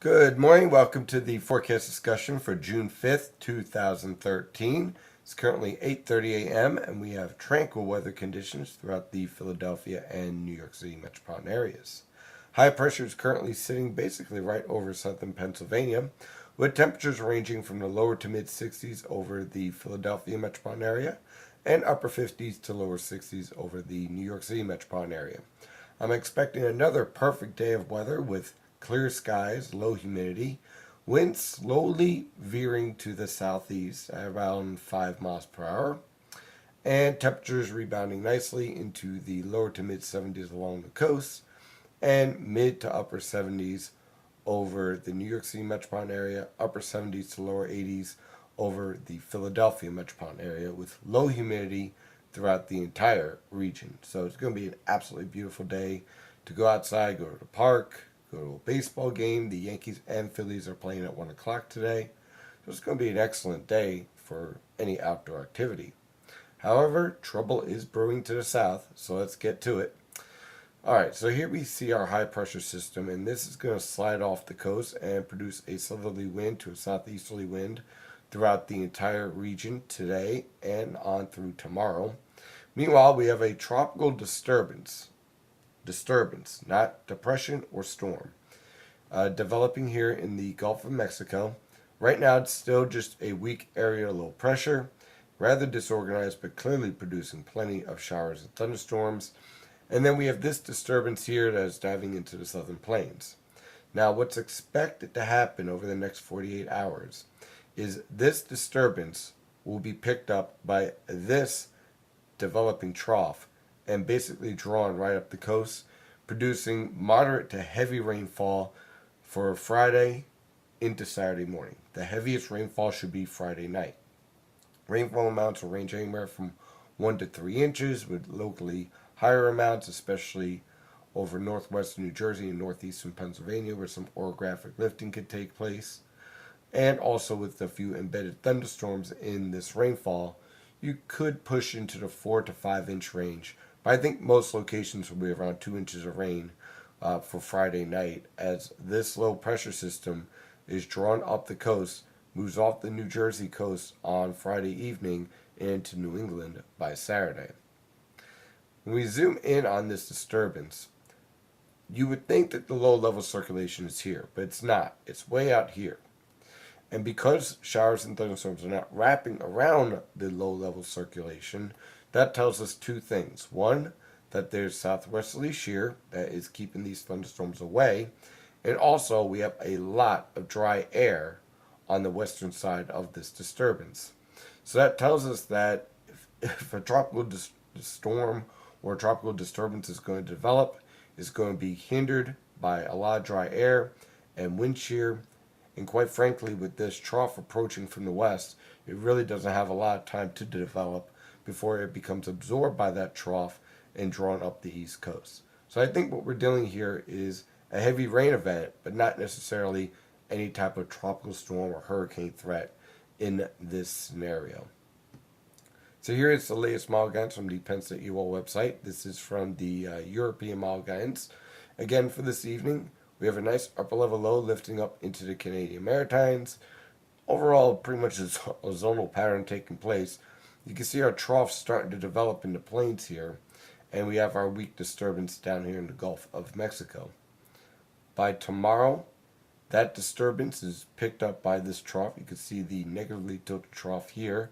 Good morning. Welcome to the forecast discussion for June 5th, 2013. It's currently 8:30 a.m. and we have tranquil weather conditions throughout the Philadelphia and New York City metropolitan areas. High pressure is currently sitting basically right over southern Pennsylvania, with temperatures ranging from the lower to mid 60s over the Philadelphia metropolitan area and upper 50s to lower 60s over the New York City metropolitan area. I'm expecting another perfect day of weather with clear skies, low humidity, winds slowly veering to the southeast at around 5 miles per hour, and temperatures rebounding nicely into the lower to mid 70s along the coast and mid to upper 70s over the New York City metropolitan area, upper 70s to lower 80s over the Philadelphia metropolitan area, with low humidity throughout the entire region. So it's going to be an absolutely beautiful day to go outside, go to the park, go to a baseball game. The Yankees and Phillies are playing at 1 o'clock today. So it's going to be an excellent day for any outdoor activity. However, trouble is brewing to the south, so let's get to it. Alright, so here we see our high pressure system, and this is going to slide off the coast and produce a southerly wind to a southeasterly wind throughout the entire region today and on through tomorrow. Meanwhile, we have a tropical disturbance, not depression or storm, developing here in the Gulf of Mexico. Right now, it's still just a weak area of low pressure, rather disorganized, but clearly producing plenty of showers and thunderstorms. And then we have this disturbance here that is diving into the southern plains. Now, what's expected to happen over the next 48 hours is this disturbance will be picked up by this developing trough and basically drawn right up the coast, producing moderate to heavy rainfall for Friday into Saturday morning. The heaviest rainfall should be Friday night. Rainfall amounts will range anywhere from 1 to 3 inches, with locally higher amounts, especially over northwestern New Jersey and northeastern Pennsylvania, where some orographic lifting could take place. And also with a few embedded thunderstorms in this rainfall, you could push into the 4 to 5 inch range. But I think most locations will be around 2 inches of rain for Friday night, as this low pressure system is drawn up the coast, moves off the New Jersey coast on Friday evening and into New England by Saturday. When we zoom in on this disturbance, you would think that the low level circulation is here, but it's not. It's way out here. And because showers and thunderstorms are not wrapping around the low level circulation, that tells us two things. One, that there's southwesterly shear that is keeping these thunderstorms away. And also, we have a lot of dry air on the western side of this disturbance. So that tells us that if a tropical storm or a tropical disturbance is going to develop, it's going to be hindered by a lot of dry air and wind shear. And quite frankly, with this trough approaching from the west, it really doesn't have a lot of time to develop before it becomes absorbed by that trough and drawn up the east coast. So I think what we're dealing here is a heavy rain event, but not necessarily any type of tropical storm or hurricane threat in this scenario. So here is the latest model guidance from the Penn State UL website. This is from the European model guidance. Again, for this evening, we have a nice upper level low lifting up into the Canadian Maritimes. Overall, pretty much a zonal pattern taking place. You can see our trough starting to develop in the plains here, and we have our weak disturbance down here in the Gulf of Mexico. By tomorrow, that disturbance is picked up by this trough. You can see the negatively tilted trough here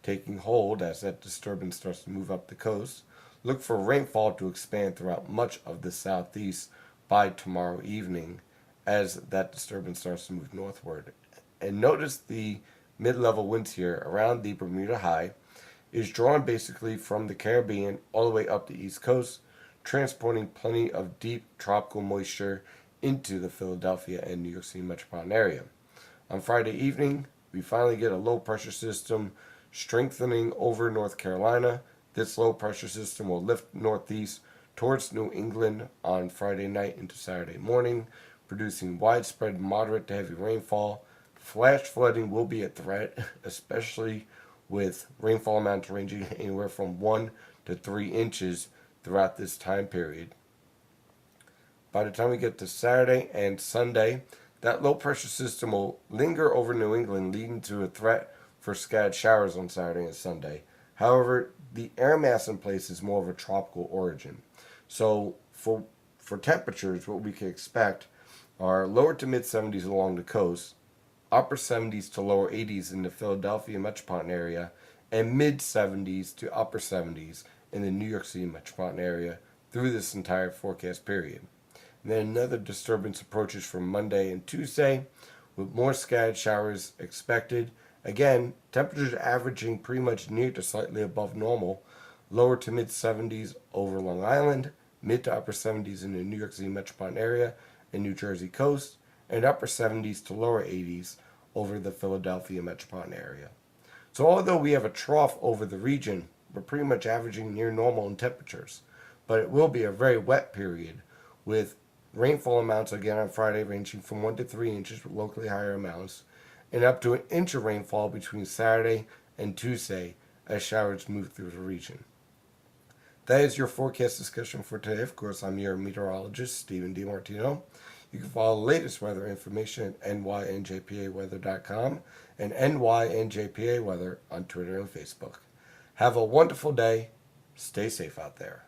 taking hold as that disturbance starts to move up the coast. Look for rainfall to expand throughout much of the southeast by tomorrow evening as that disturbance starts to move northward. And notice the mid-level winds here around the Bermuda High is drawn basically from the Caribbean all the way up the east coast, transporting plenty of deep tropical moisture into the Philadelphia and New York City metropolitan area. On Friday evening, we finally get a low pressure system strengthening over North Carolina. This low pressure system will lift northeast towards New England on Friday night into Saturday morning, producing widespread moderate to heavy rainfall. Flash flooding will be a threat, especially with rainfall amounts ranging anywhere from 1 to 3 inches throughout this time period. By the time we get to Saturday and Sunday, That low pressure system will linger over New England, leading to a threat for scattered showers on Saturday and Sunday. However, the air mass in place is more of a tropical origin. So for temperatures, what we can expect are lower to mid 70s along the coast, upper 70s to lower 80s in the Philadelphia metropolitan area, and mid 70s to upper 70s in the New York City metropolitan area through this entire forecast period. And then another disturbance approaches from Monday and Tuesday with more scattered showers expected. Again, temperatures averaging pretty much near to slightly above normal, lower to mid 70s over Long Island, mid to upper 70s in the New York City metropolitan area and New Jersey coast, and upper 70s to lower 80s over the Philadelphia metropolitan area. So although we have a trough over the region, we're pretty much averaging near normal in temperatures. But it will be a very wet period with rainfall amounts again on Friday ranging from 1 to 3 inches with locally higher amounts, and up to an inch of rainfall between Saturday and Tuesday as showers move through the region. That is your forecast discussion for today. Of course, I'm your meteorologist, Stephen DiMartino. You can follow the latest weather information at nynjpaweather.com and nynjpaweather on Twitter and Facebook. Have a wonderful day. Stay safe out there.